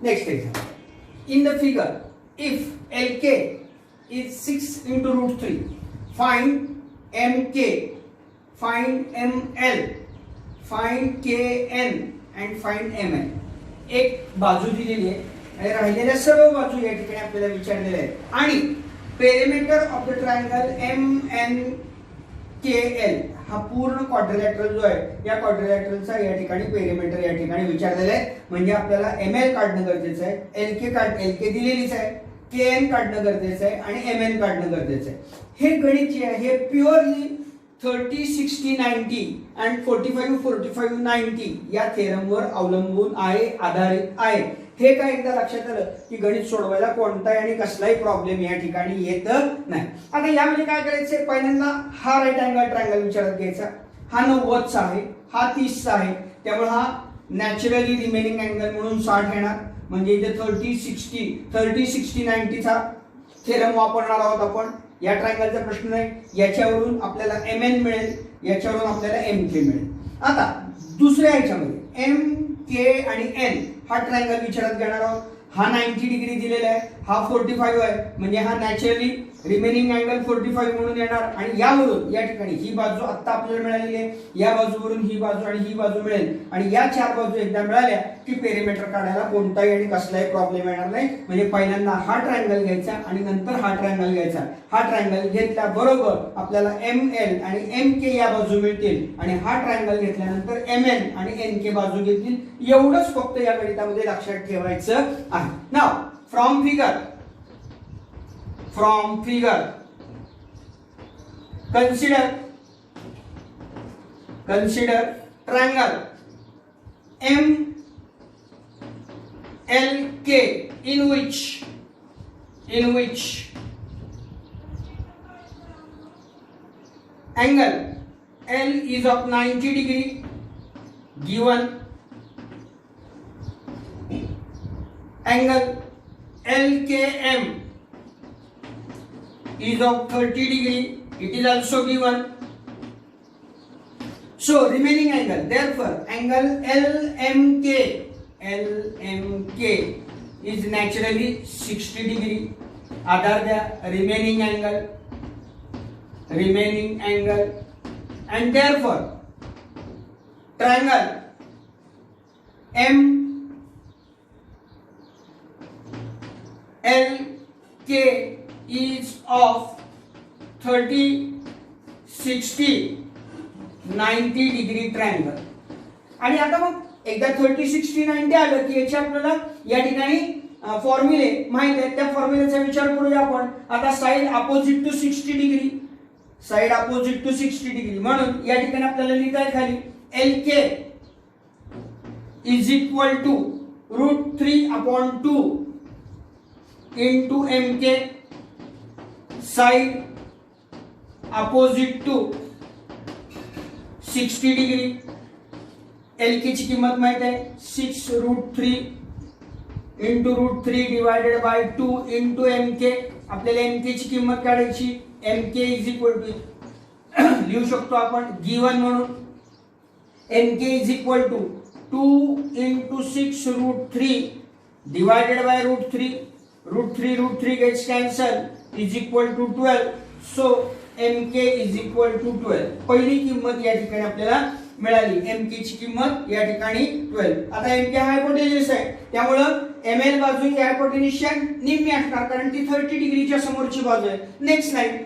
Next example. In the figure, if LK is 6 into root 3, find MK, find ML, find KN and find MN. एक बाजू दिलेली आहे आणि राहिलेल्या सर्व बाजू या ठिकाणी आपल्याला विचारलेल्या आहेत आणि perimeter of the triangle MNKL हा पूर्ण क्वाड्रिलॅटरल जो आहे या क्वाड्रिलॅटरलचा या ठिकाणी पेरिमीटर या ठिकाणी विचारलेला आहे. म्हणजे आपल्याला ML काढणं गरजेचं आहे, LK दिलेलीच आहे, KN काढणं गरजेचं आहे आणि MN काढणं गरजेचं आहे. हे गणित जे आहे हे प्युअरली 30, 60, 90 and 45, 45, 90 या थेरमवर अवलंबून आहे, आधारित आहे. हे काय एकदा लक्षात आलं की गणित सोडवायला कोणताही आणि कसलाही प्रॉब्लेम या ठिकाणी येत नाही. आता यामध्ये काय करायचंय, पहिल्यांदा हा राईट अँगल ट्रायंगल विचारात घ्यायचा. हा 90चा आहे, हा 30चा आहे, त्यामुळे हा नॅचरली रिमेनिंग अँगल म्हणून 60 येणार. म्हणजे इथे 30, 60, 90 चा थेरम वापरणार आहोत आपण. या ट्रायंगलचा प्रश्न नाही, याच्यावरून आपल्याला MN मिळेल, याच्यावरून आपल्याला MK मिळेल. आता दुसऱ्या ह्याच्यामध्ये MK आणि N हा ट्रायंगल विचारात घेणार आहोत. हा 90 डिग्री दिलेला आहे, हा 45 आहे, म्हणजे हा नॅचरली रिमेनिंग अँगल 45 म्हणून येणार. आणि यावरून या ठिकाणी ही बाजू आता आपल्याला मिळालेली आहे, या बाजूवरून ही बाजू आणि ही बाजू मिळेल. आणि या चार बाजू एकदा मिळाल्या की पेरिमीटर काढायला कोणताही आणि कसलाही प्रॉब्लेम येणार नाही. म्हणजे पहिल्यांदा हा ट्रायंगल घ्यायचा आणि नंतर हा ट्रायंगल घ्यायचा. हा ट्रायंगल घेतल्याबरोबर आपल्याला ML आणि MK या बाजू मिळतील आणि हा ट्रायंगल घेतल्यानंतर MN आणि NK बाजू घेतील. एवढंच फक्त या गणितामध्ये लक्षात ठेवायचं आहे. Now from figure consider triangle MLK in which angle L is of 90 degree given angle LKM is of 30 degree, it is also given. So remaining angle, therefore angle LMK is naturally 60 degree. Other the remaining angle and therefore triangle MLK is of 30, 60, 90 degree triangle. आणि आता मग एकदा 30, 60, 90 आलं की याची आपल्याला या ठिकाणी फॉर्म्युले माहित आहेत. त्या फॉर्म्युलेचा विचार करूया आपण. आता साइड अपोजिट टू 60 डिग्री, म्हणून या ठिकाणी आपल्याला लिहिता खाली LK is equal to √3/2 into MK side opposite to 60 degree. LK ची किंमत माहित आहे 6√3 into √3 divided by 2 into MK. आपल्याला MK ची किंमत काढायची. MK is equal to लिहू शकतो आपण गिवन म्हणून MK is equal to 2 into 6√3 divided by √3. √3 gets cancelled is equal to 12. So MK is equal to 12. पहिली किंमत या ठिकाणी आपल्याला मिळाली. MK ची किंमत या ठिकाणी 12. आता MK हा हायपोटेन्यूस आहे, त्यामुळे ML बाजू ही हायपोटेन्यूसच्या निम्मी असणार कारण ती 30 डिग्रीच्या समोरची बाजू आहे. Next line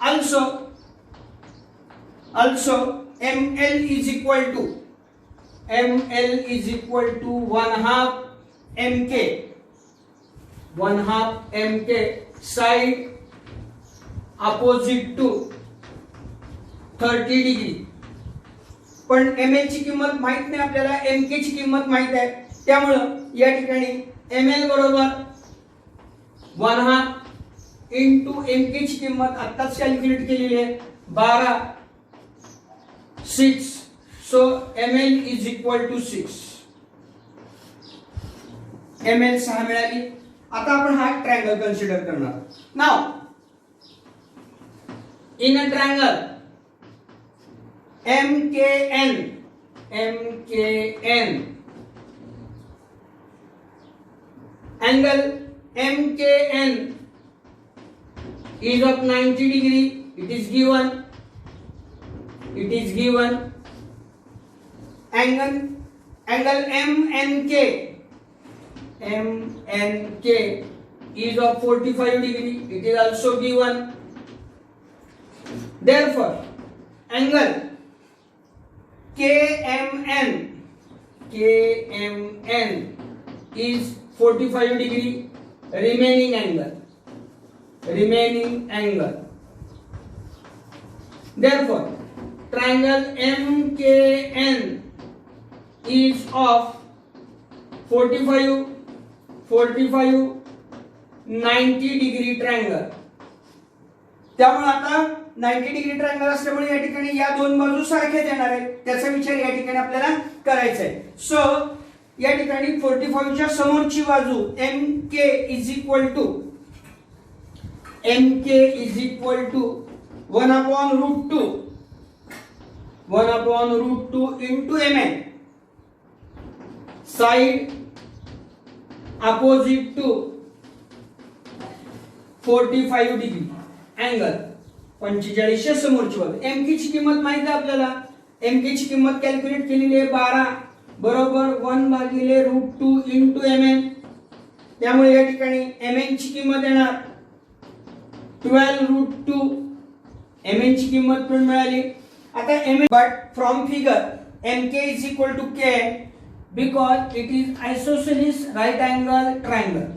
also ML is equal to 1/2 MK side opposite to 30 degree. पण ML ची किंमत माहित नाही आपल्याला, MK ची किंमत माहित आहे. त्यामुळे या ठिकाणी ML बरोबर 1/2 into MK ची किंमत आत्ताच कॅल्क्युलेट केलेली आहे 12, 6. So ML is equal to 6. ML 6 मिळाली. आता आपण हा ट्रायंगल कन्सिडर करणार. Now in a triangle MKN angle MKN is of 90 degree. It is given. Angle MNK is of 45 degree. It is also given. Therefore, angle KMN is 45 degree. Remaining angle. Therefore, triangle MKN is of 45 90 degree triangle. त्यामुळे आता 90 degree triangle असल्यामुळे या ठिकाणी या दोन बाजू सारख्याच येणार आहेत. त्याचा विचार या ठिकाणी आपल्याला करायचा आहे. सो या ठिकाणी 45 च्या समोरची बाजू MK is equal to 1/√2 into MN. Side opposite to 45 degree angle 45 च्या समोरची बाजू. MK ची किंमत माहिती आहे आपल्याला. MK ची किंमत कॅल्क्युलेट केलेली आहे 12 बरोबर 1/√2 into MN. त्यामुळे या ठिकाणी MN ची किंमत येणार 12√2. MN ची किंमत पण मिळाली. आता MN but from figure MK is equal to KN because it is isosceles right angle triangle.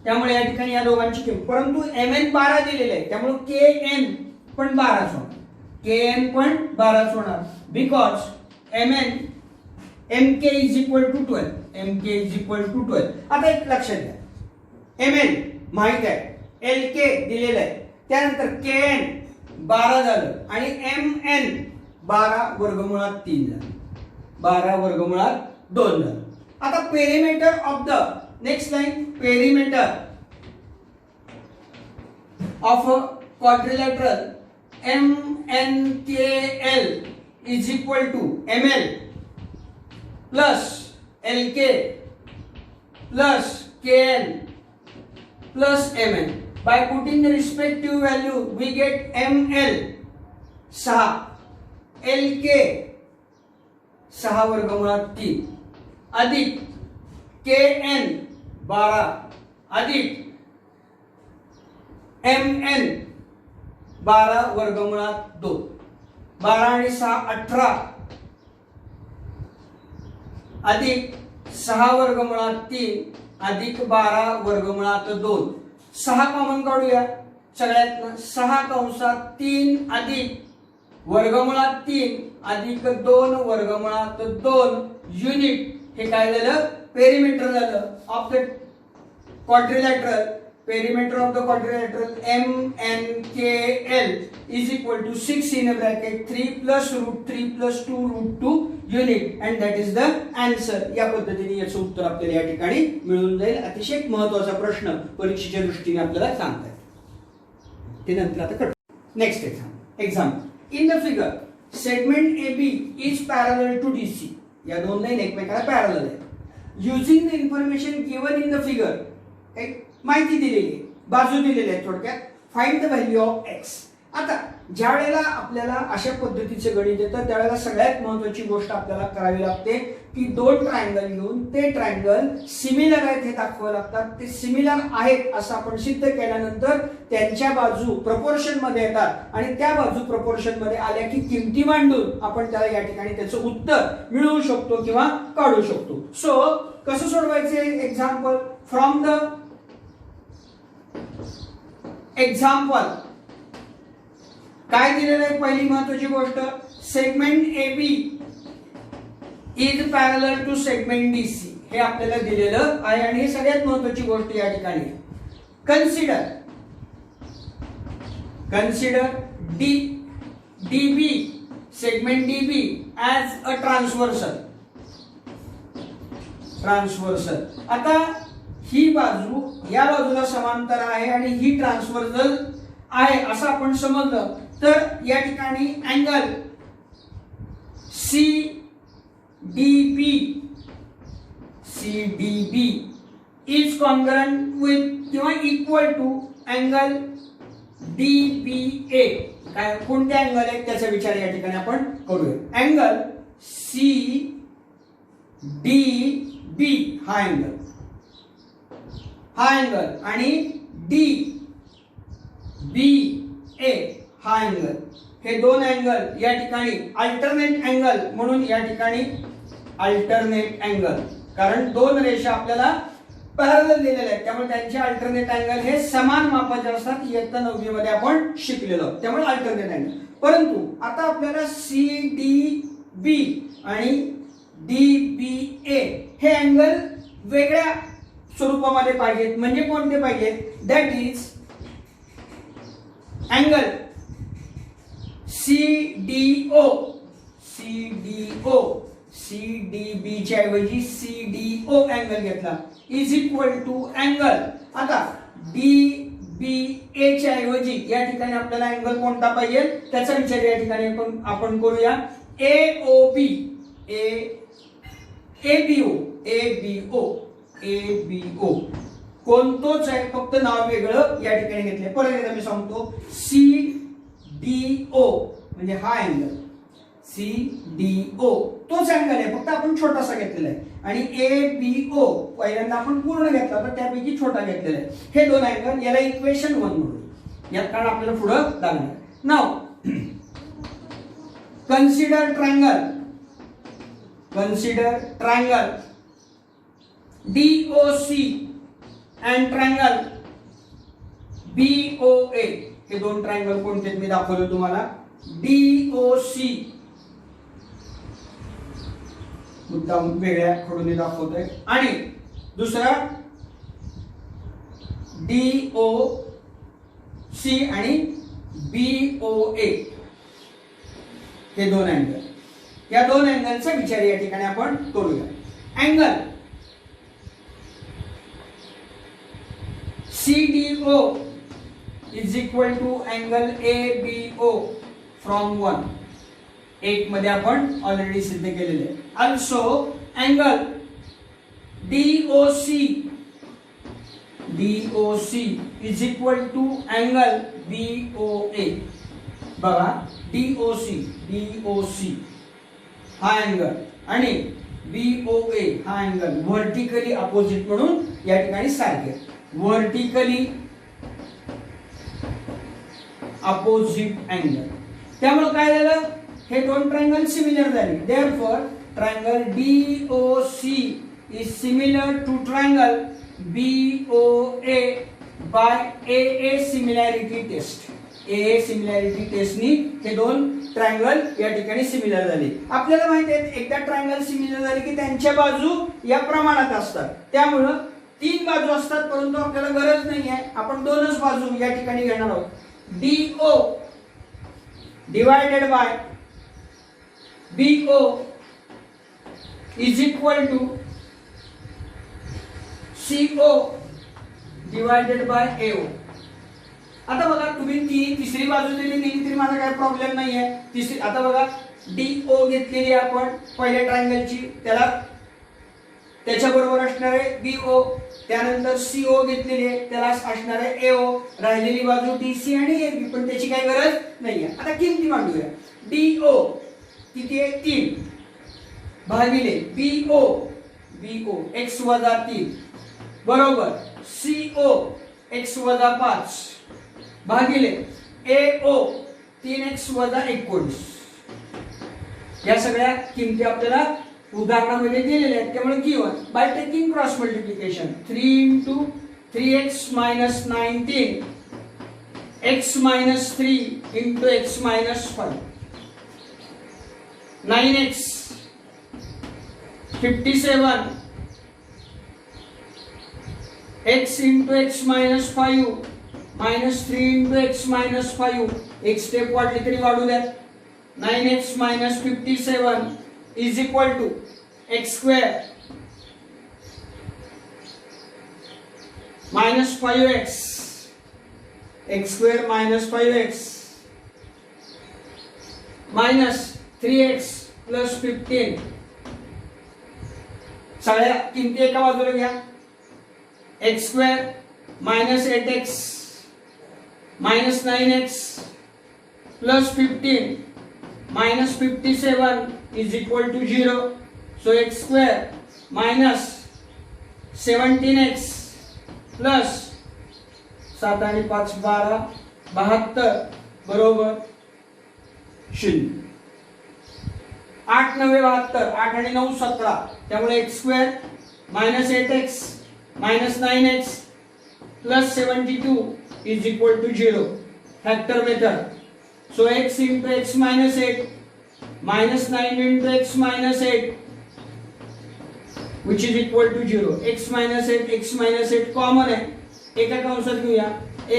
त्यामुळे या ठिकाणी या दोघांची किंमत परंतु MN 12 दिलेले आहे त्यामुळे KN पण 12च होणार because MK is equal to 12. आता एक लक्षात घ्या MN माहित आहे LK दिलेलं आहे त्यानंतर KN 12 झालं आणि MN 12 वर्गमुळात 3 झालं 2 झालं. आता perimeter of the next line perimeter of a quadrilateral MNKL is equal to ML plus LK plus KN plus MN. By putting the respective value we get ML 6 LK 6 वर्गमुळात 3 अधिक KN 12 अधिक MN 12 वर्गमुळात 2 12 आणि 6 18 अधिक 6 वर्गमुळात 3 अधिक 12 वर्गमुळात 2 6 common काढूया सगळ्यातनं 6 कंसात 3 अधिक वर्गमुळात 3 अधिक 2 वर्गमुळात 2 युनिट हे काय झालं पेरिमीटर झालं of the quadrilateral. Perimeter of the quadrilateral MNKL is equal to 6 in a bracket 3 plus √3 plus 2√2 unit and that is the answer. या पद्धतीने याचं उत्तर आपल्याला या ठिकाणी मिळून जाईल. अतिशय महत्त्वाचा प्रश्न परीक्षेच्या दृष्टीने आपल्याला सांगतात ते नंतर आता करू. Next example in the figure segment AB is parallel to DC. या दोन लाईन एकमेकाला पॅरलल आहेत. Using the information given in the figure एक माहिती दिलेली आहे बाजू दिलेली आहे थोडक्यात find the value of x. आता ज्या वेळेला आपल्याला अशा पद्धतीचे गणित येतं त्यावेळेला सगळ्यात महत्त्वाची गोष्ट आपल्याला करावी लागते की दोन ट्रायंगल घेऊन ते ट्रायंगल सिमिलर आहेत हे दाखवावे लागतात. ते सिमिलर आहेत असं आपण सिद्ध केल्यानंतर त्यांच्या बाजू प्रपोर्शन मध्ये येतात आणि त्या बाजू प्रपोर्शन मध्ये आल्या की किमती मांडून आपण त्याला या ठिकाणी त्याचं उत्तर मिळवू शकतो किंवा काढू शकतो. सो कसं सोडवायचे एक्झाम्पल फ्रॉम द एक्झाम्पल काय दिलेलं आहे पहिली महत्त्वाची गोष्ट segment AB is parallel to segment DC हे आपल्याला दिलेलं आहे आणि हे सगळ्यात महत्त्वाची गोष्ट या ठिकाणी consider DB segment DB as a transversal. आता ही बाजू या बाजूला समांतर आहे आणि ही ट्रान्सव्हर्सल आहे असं आपण समजलं तर या ठिकाणी angle CDB CDB is congruent with किंवा equal to angle DBA. काय कोणते अँगल आहे त्याचा विचार या ठिकाणी आपण करूया. अँगल CDB हा अँगल आणि DBA हा अँगल, हे दोन अँगल या ठिकाणी अल्टरनेट अँगल म्हणून या ठिकाणी अल्टरनेट अँगल, कारण दोन रेषा आपल्याला पॅरलल दिलेल्या आहेत त्यामुळे त्यांचे अल्टरनेट अँगल हे समान मापाचे असतात. इयत्ता 9वी मध्ये आपण शिकलेलो, त्यामुळे अल्टरनेट अँगल. परंतु आता आपल्याला CDB आणि DBA हे अँगल वेगळ्या स्वरूपामध्ये पाहिजेत. म्हणजे कोणते पाहिजेत? दॅट इज अँगल CDB च्या ऐवजी CDO अँगल घेतला इज इक्वल टू अँगल. आता DBA च्या ऐवजी या ठिकाणी आपल्याला अँगल कोणता पाहिजे त्याचा विचार या ठिकाणी आपण करूया. ABO कोणतोच आहे, फक्त नाव वेगळं या ठिकाणी घेतले. परत एकदा मी सांगतो, CDO म्हणजे हा अँगल, CDO तोच अँगल आहे, फक्त आपण छोटासा घेतलेला आहे. आणि ABO पहिल्यांदा आपण पूर्ण घेतला तर त्यापैकी छोटा घेतलेला आहे. हे दोन अँगल, याला इक्वेशन 1 म्हणू यात, कारण आपल्याला पुढे लागणार. नाव consider triangle DOC and triangle BOA. हे दोन ट्रायंगल कोणते मी दाखवले तुम्हाला. DOC मुद्दाम वेगळ्या खोडून दाखवतोय, आणि दुसरा DOC आणि BOA हे दोन अँगल. या दोन अँगलचा विचार या ठिकाणी आपण करूया. Angle CDO is equal to angle ABO from 1. 1 मध्ये आपण ऑलरेडी सिद्ध केलेले आहे. Also angle DOC is equal to angle BOA. बघा, DOC हा अँगल आणि BOA हा अँगल व्हर्टिकली अपोजिट म्हणून या ठिकाणी सारखे, व्हर्टिकली अपोजिट अँगल. त्यामुळे काय झालं, हे दोन ट्रायंगल सिमिलर झाले. Therefore triangle DOC is similar to triangle BOA by AA similarity test. AA similarity टेस्टनी हे दोन ट्रायंगल या ठिकाणी सिमिलर झाले. आपल्याला माहिती आहे, एकदा ट्रायंगल सिमिलर झाले की त्यांच्या बाजू या प्रमाणात असतात. त्यामुळे 3 बाजू असतात, परंतु आपल्याला गरज नाही आहे, आपण 2च बाजू या ठिकाणी घेणार आहोत. DO divided by BO is equal to CO divided by AO. आता बघा, तुम्ही तिसरी बाजू दिली तरी माझा काही प्रॉब्लेम नाही आहे. तिसरी, आता बघा, DO घेतलेली आपण पहिल्या ट्रायंगलची, त्याच्या बरोबर असणार आहे BO. त्यानंतर CO घेतलेली आहे, त्याला असणार आहे AO. राहिलेली बाजू DC आणि AB, पण त्याची काही गरज नाहीये. आता किमती मांडूया. DO किती आहे? 3 भागिले BO x वजा 3 बरोबर CO x वजा 5 भागिले AO 3x वजा 19. या सगळ्या किमती आपल्याला उदाहरणामध्ये दिलेले आहेत. त्यामुळे given by taking cross multiplication 3 × 3x - 19 x - 3 × x - 5 9x 57 x × x - 5 -3 × x - 5. एक स्टेप वाढली तरी वाढू द्या. 9x - 57 is equal to x square minus 5x, x square minus 5x minus 3x plus 15 सगळ्या किमती एका बाजूला घ्या. x² minus 8x minus 9x plus 15 minus 57 is equal to 0. So x² minus 17x plus 7 आणि 5 12 72 बरोबर 0. 8 9 72 8 आणि 9 17 त्यामुळे x² minus 8x minus 9x plus 72 is equal to 0. Factor method. So x into x minus 8 minus 9 into x minus 8 which is equal to 0. x minus 8 common आहे. एका कंसात घेऊया.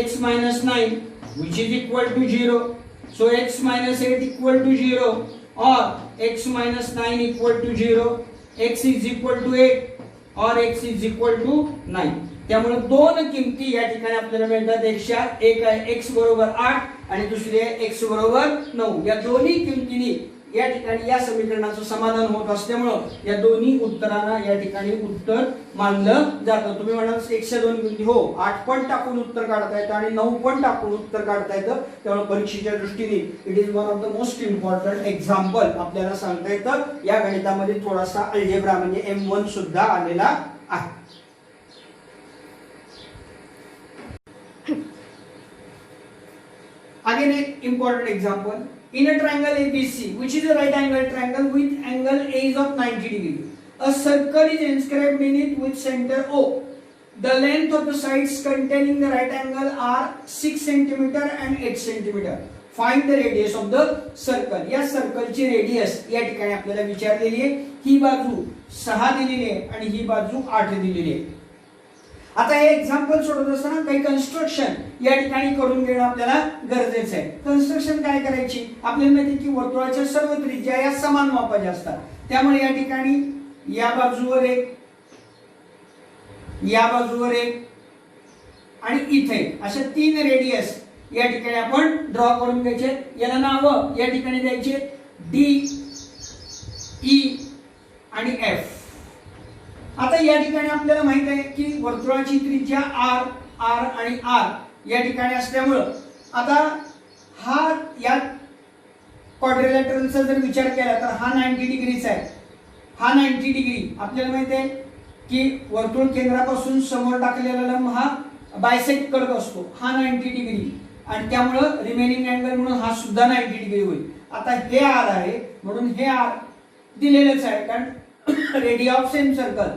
x minus 9 which is equal to 0. So x minus 8 equal to 0 or x minus 9 equal to 0. x is equal to 8 or x is equal to 9. त्यामुळे दोन किमती या ठिकाणी आपल्याला मिळतात. एक आहे x बरोबर 8 आणि दुसरी आहे x बरोबर 9. या दोन्ही किमतींनी या ठिकाणी या समीकरणाचं समाधान होत असल्यामुळे या दोन्ही उत्तरांना या ठिकाणी उत्तर मानलं जातं. तुम्ही म्हणाल x च्या दोन किमती, हो 8 पण टाकून उत्तर काढता येतं आणि 9 पण टाकून उत्तर काढता येतं. त्यामुळे परीक्षेच्या दृष्टीने it is one of the most important example आपल्याला सांगता येतं. या गणितामध्ये थोडासा अल्जेब्रा म्हणजे M1 सुद्धा आलेला आहे. Again, an important example. In a triangle ABC, which is a right angle triangle with angle A is of 90 degree, a circle is inscribed in it with center O. The length of the sides containing the right angle are 6 cm and 8 cm. Find the radius of the circle. या सर्कलची radius या ठिकाणी आपल्याला विचारलेली आहे. ही बाजू 6 दिलेली आहे आणि ही बाजू 8 दिलेली आहे. आता हे एक्झाम्पल सोडत असताना काही कन्स्ट्रक्शन या ठिकाणी करून घेणं आपल्याला गरजेचं आहे. कन्स्ट्रक्शन काय करायची, आपल्याला माहिती की वर्तुळाच्या सर्व त्रिज्या या समान मापाच्या असतात. त्यामुळे या ठिकाणी या बाजूवर एक, या बाजूवर एक आणि इथे अशा 3 रेडियस या ठिकाणी आपण ड्रॉ करून घ्यायचे. याला नाव या ठिकाणी द्यायचे D, E आणि F. आता या ठिकाणी आपल्याला माहित आहे की वर्तुळाची त्रिज्या R, R आणि R या ठिकाणी असल्यामुळं आता हा या क्वाड्रिलॅटरलचा जर विचार केला तर हा 90 डिग्रीचा आहे. हा 90 डिग्री आपल्याला माहित आहे की वर्तुळ केंद्रापासून समोर टाकलेला लंब हा बायसेक्ट करत असतो. हा 90 डिग्री आणि त्यामुळं रिमेनिंग अँगल म्हणून हा सुद्धा 90 डिग्री होईल. आता हे R आहे म्हणून हे R दिलेलंच आहे कारण रेडियस ऑफ सेम सर्कल.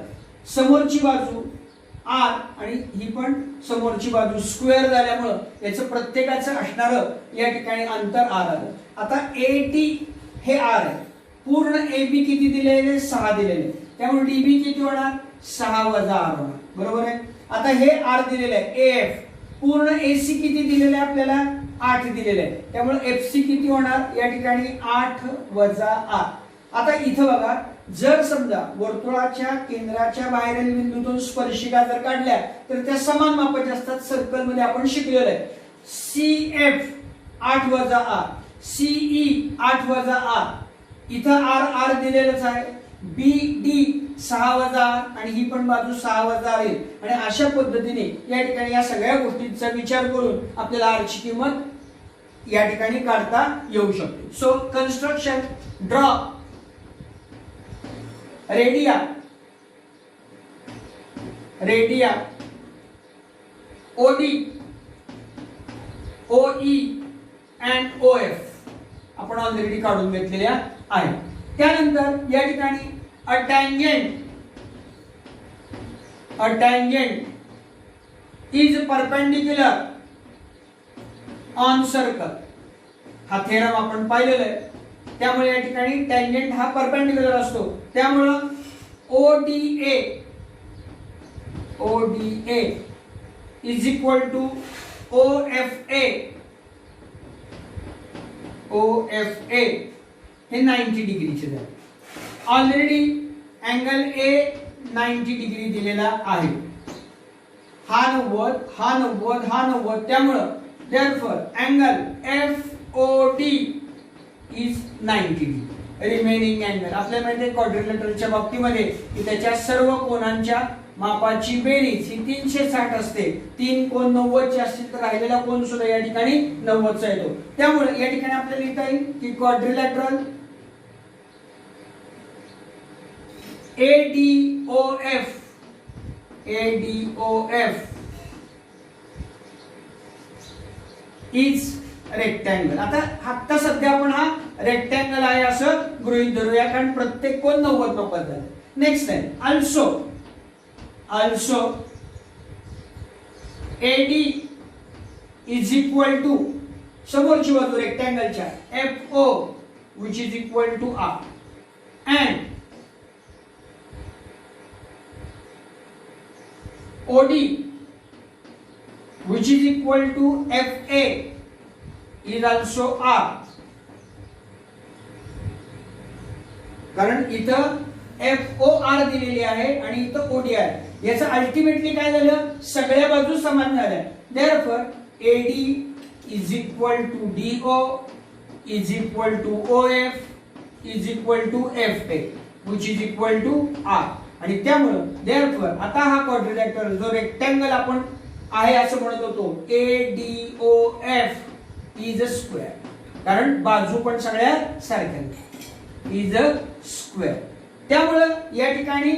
समोरची बाजू R आणि ही पण समोरची बाजू स्क्वेअर झाल्यामुळं याचं प्रत्येकाचं असणारं या ठिकाणी अंतर R आलं. आता AT हे R आहे. पूर्ण AB किती दिलेले 6 दिलेले, त्यामुळे DB किती होणार 6 वजा R होणार. बरोबर आहे. आता हे R दिलेलं आहे. AF पूर्ण AC किती दिलेलं आहे आपल्याला 8 दिलेलं आहे, त्यामुळे FC किती होणार या ठिकाणी 8 वजा R. आता इथं बघा, जर समजा वर्तुळाच्या केंद्राच्या बाहेरील बिंदूतून स्पर्शिका जर काढल्या तर त्या समान मापाच्या असतात. सर्कल मध्ये आपण शिकलेलं आहे. CF 8 वजा R, CE 8 वजा R, इथं R दिलेलंच आहे. BD 6 वजा R आणि ही पण बाजू 6 वजा R येईल. आणि अशा पद्धतीने या ठिकाणी या सगळ्या गोष्टींचा विचार करून आपल्याला R ची किंमत या ठिकाणी काढता येऊ शकते. So construction, draw radii OD, OE and OF आपण ऑलरेडी काढून घेतलेल्या आहे. त्यानंतर या ठिकाणी a tangent is perpendicular on circle. हा थेरम आपण पाहिलेला आहे. त्यामुळे या ठिकाणी टँजेंट हा परपेंडिक्युलर असतो. त्यामुळे ODA is equal to OFA हे 90 डिग्रीचे झाले. ऑलरेडी अँगल A 90 डिग्री दिलेला आहे. हा 90, हा 90, हा 90, त्यामुळे therefore angle FOD is 90 degree. Remaining angle. आपल्याला माहिती आहे क्वाड्रिलॅटरलच्या बाबतीमध्ये की त्याच्या सर्व कोनांच्या मापाची बेरीज ही 360 असते. 3 कोन 90 चे असतील तर राहिलेला कोन सुद्धा या ठिकाणी 90 चा येतो. त्यामुळे या ठिकाणी आपल्याला लिहिता येईल की क्वाड्रिलॅटरल ADOF इज रेक्टँगल. आता सध्या आपण हा रेक्टँगल आहे असं गृहीत धरूया कारण प्रत्येक कोन 90 मापात झाला. नेक्स्ट आहे also AD is equal to समोरची बाजू रेक्टँगलच्या FO which is equal to R and OD which is equal to FA is also R. कारण इथं FOR दिलेली आहे आणि इथं OD आहे. याचं अल्टिमेटली काय झालं सगळ्या बाजू समान झाल्या. Therefore AD is equal to DO is equal to OF is equal to FA which is equal to R. आणि त्यामुळे देअरफॉर आता हा क्वाड्रिलॅटरल जो रेक्टँगल आपण आहे असं म्हणत होतो ADOF इज अ स्क्वेअर कारण बाजू पण सगळ्या सारख्या इज अ स्क्वेअर. त्यामुळे या ठिकाणी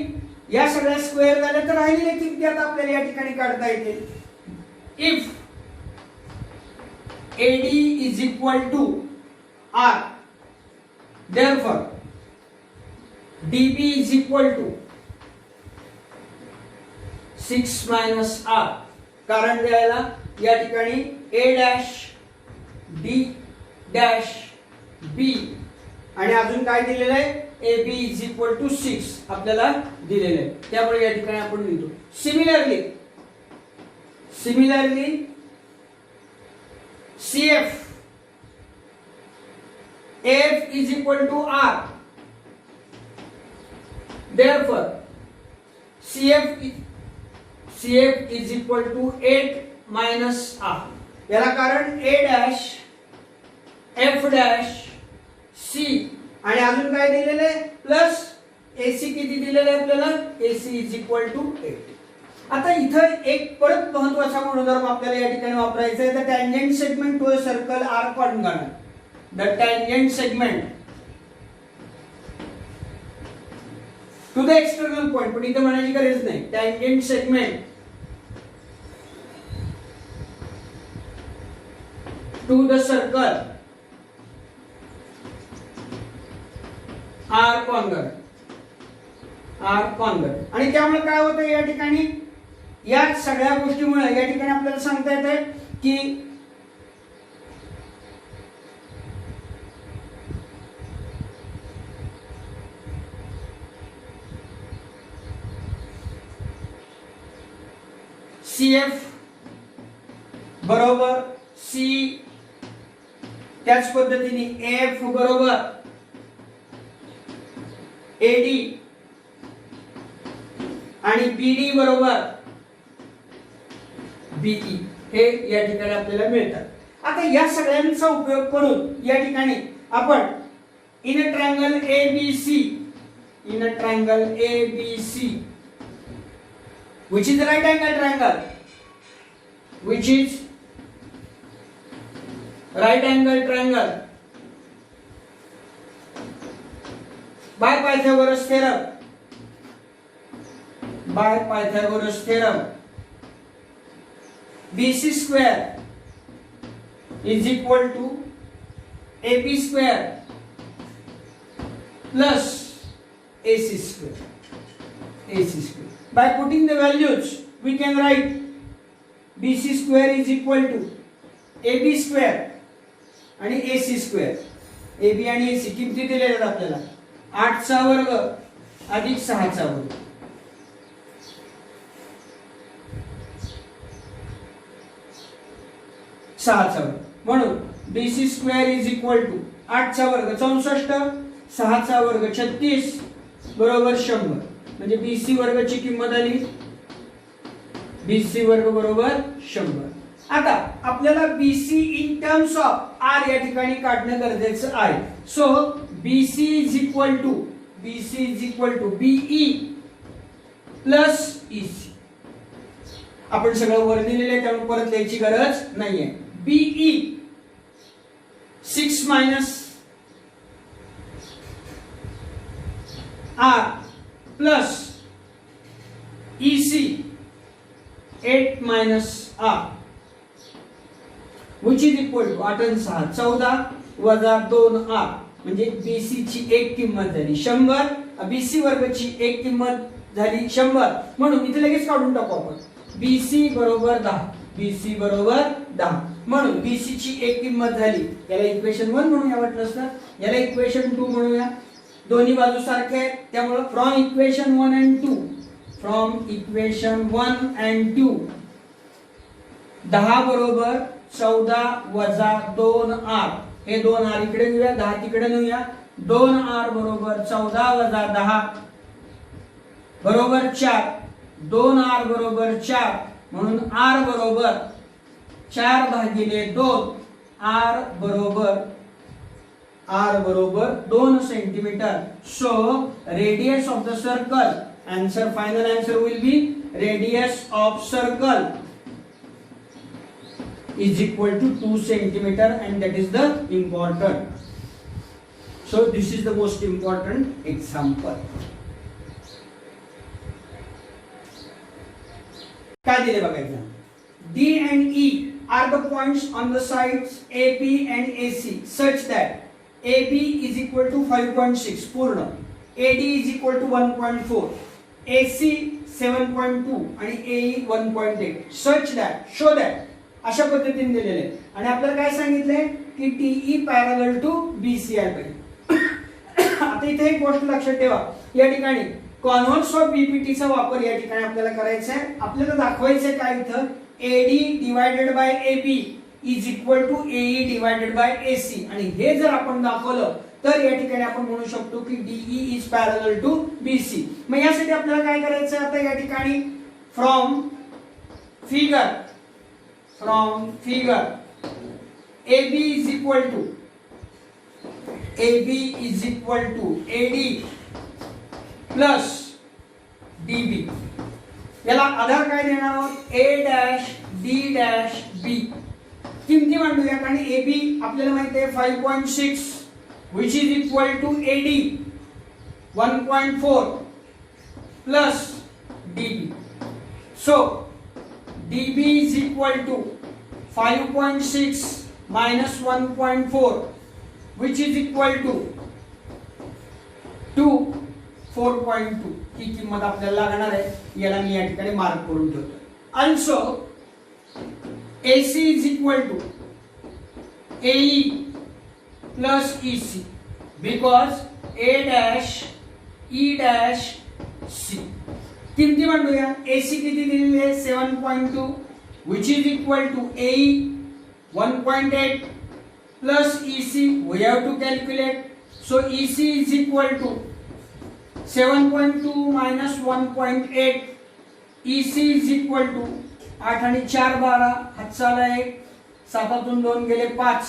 या सगळ्या स्क्वेअर झाल्या तर राहिलेल्या किती आता आपल्याला या ठिकाणी काढता येतील. If AD is equal to R therefore DB is equal to 6 minus R. कारण द्यायला या ठिकाणी A dash D dash B आणि अजून काय दिलेलं आहे AB is equal to 6 आपल्याला दिलेलं आहे. त्यामुळे या ठिकाणी आपण लिहितो. Similarly CF AF is equal to R. Therefore CF is equal to 8 minus R. याला कारण A dash F dash C आणि अजून काय दिलेलं आहे प्लस AC किती दिलेलं आहे आपल्याला AC is equal to 8. आता इथं एक परत महत्त्वाचा गुणधर्म आपल्याला या ठिकाणी वापरायचा आहे. The tangent segment to a circle are congruent. The tangent segment to the external point पण इथं म्हणायची गरज नाही. Tangent segment to the circle are congruent आणि त्यामुळे काय होतं या ठिकाणी या सगळ्या गोष्टीमुळे या ठिकाणी आपल्याला सांगता येते की CF बरोबर C त्याच पद्धतीने AF बरोबर AD आणि BD बरोबर BE हे या ठिकाणी आपल्याला मिळतात. आता या सगळ्यांचा उपयोग करून या ठिकाणी आपण in a triangle ABC which is right angle triangle by Pythagoras theorem BC square is equal to AB square plus AC square. By putting the values we can write BC square is equal to AB square आणि AC square. AB आणि AC किमती दिलेल्या आहेत आपल्याला 8 चा वर्ग अधिक 6 चा वर्ग. म्हणून BC square is equal to 8 चा वर्ग 64 6 चा वर्ग 36 बरोबर 100 म्हणजे BC वर्गाची किंमत आली BC वर्ग बरोबर 100. आता आपल्याला BC in terms of R या ठिकाणी काढणं गरजेचं आहे. So BC is equal to BE plus EC. आपण सगळं वर दिलेलं आहे त्यामुळे परत लिहायची गरज नाहीये. BE 6 minus R plus EC 8 minus R which is equal to 8 आणि 6 14 वजा 2R म्हणजे BC ची एक किंमत झाली 100. BC वर्गची एक किंमत झाली 100 म्हणून इथे लगेच काढून टाकू आपण. BC बरोबर 10 म्हणून BC ची एक किंमत झाली. याला इक्वेशन 1 म्हणूया वाटलंच तर, याला इक्वेशन 2 म्हणूया. दोन्ही बाजू सारखे आहेत त्यामुळे फ्रॉम इक्वेशन 1 and 2 10 बरोबर 14 वजा 2R. हे 2R इकडे घेऊया, 10 तिकडे नेऊया. 2R बरोबर 14 वजा 10 बरोबर 4. 2R बरोबर 4 म्हणून R बरोबर 4 भागिले 2. R बरोबर 2 centimetre. So radius of the circle, answer final answer will be radius of circle is equal to 2 centimeter and that is the important. So this is the most important example. काय दिले बघायचं. D and E are the points on the sides AB and AC such that AB is equal to 5.6 पूर्ण, AD is equal to 1.4, AC 7.2 आणि AE 1.8 such that, show that अशा पद्धतीने दिलेले आहे. आणि आपल्याला काय सांगितलंय की TE पॅरलल टू BC आहे पाहिजे. आता इथे एक गोष्ट लक्षात ठेवा, या ठिकाणी कॉन्व्हर्स ऑफ BPT चा वापर या ठिकाणी आपल्याला करायचा आहे. आपल्याला दाखवायचं काय इथं AD divided by AB is equal to AE divided by AC. आणि हे जर आपण दाखवलं तर या ठिकाणी आपण म्हणू शकतो की DE is parallel to BC. मग यासाठी आपल्याला काय करायचं आता या ठिकाणी from figure AB is equal to AD plus DB. याला आधार काय देणार आहोत A dash D dash B. किमती मांडूया कारण AB आपल्याला माहिती आहे 5.6 which is equal to AD 1.4 plus DB. So DB is equal to 5.6 minus 1.4 which is equal to 4.2. ही किंमत आपल्याला लागणार आहे. याला मी या ठिकाणी मार्क करून ठेवतो. Also AC is equal to AE plus EC because A dash E dash C. किमती मांडूया. AC किती दिलेली आहे 7.2 which is equal to AE 1.8 plus EC we have to calculate. So EC is equal to 7.2 minus 1.8. EC is equal to 8 आणि 4 12 हातचाला 1 7 2 गेले 5.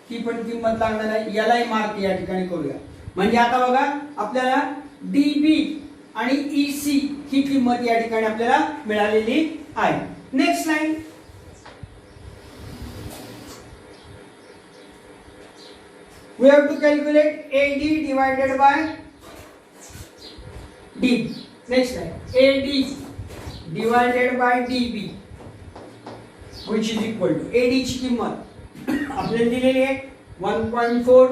ही पण किंमत लागणार आहे. यालाही मार्क या ठिकाणी करूया. म्हणजे आता बघा आपल्याला DB आणि EC ही किंमत या ठिकाणी आपल्याला मिळालेली आहे. Next line we have to calculate AD divided by DB. Next line AD divided by DB which is equal to AD ची किंमत आपल्याला दिलेली आहे 1.4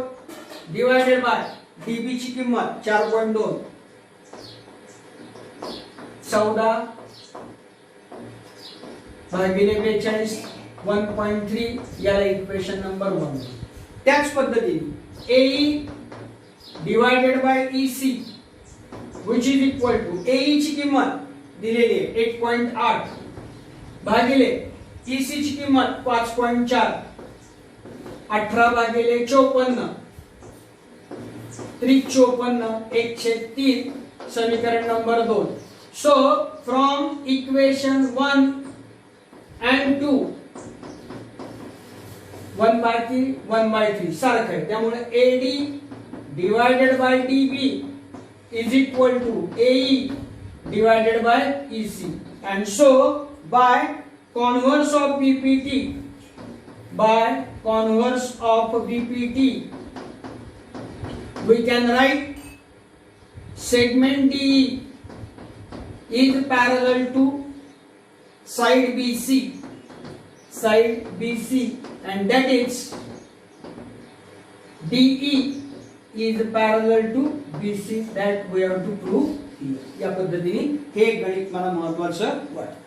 divided by DB ची किंमत 4.2 14 भागिले 42 1.3. याला इक्वेशन नंबर 1. त्याच पद्धतीने AE divided bye EC which is equal to AE ची किंमत दिलेली आहे 8.8 भागिले EC ची किंमत 5.4 18 भागिले 54 354 1/3 समीकरण number 2. So from equation 1 and 2 1/3 1/3 सारखं आहे. त्यामुळे AD divided by DB is equal to AE divided by EC. And so by converse of BPT, we can write segment DE is parallel to side BC, and that is DE is parallel to BC. that we have to prove here. या पद्धतीने हे गणित मला महत्वाचं वाटतं.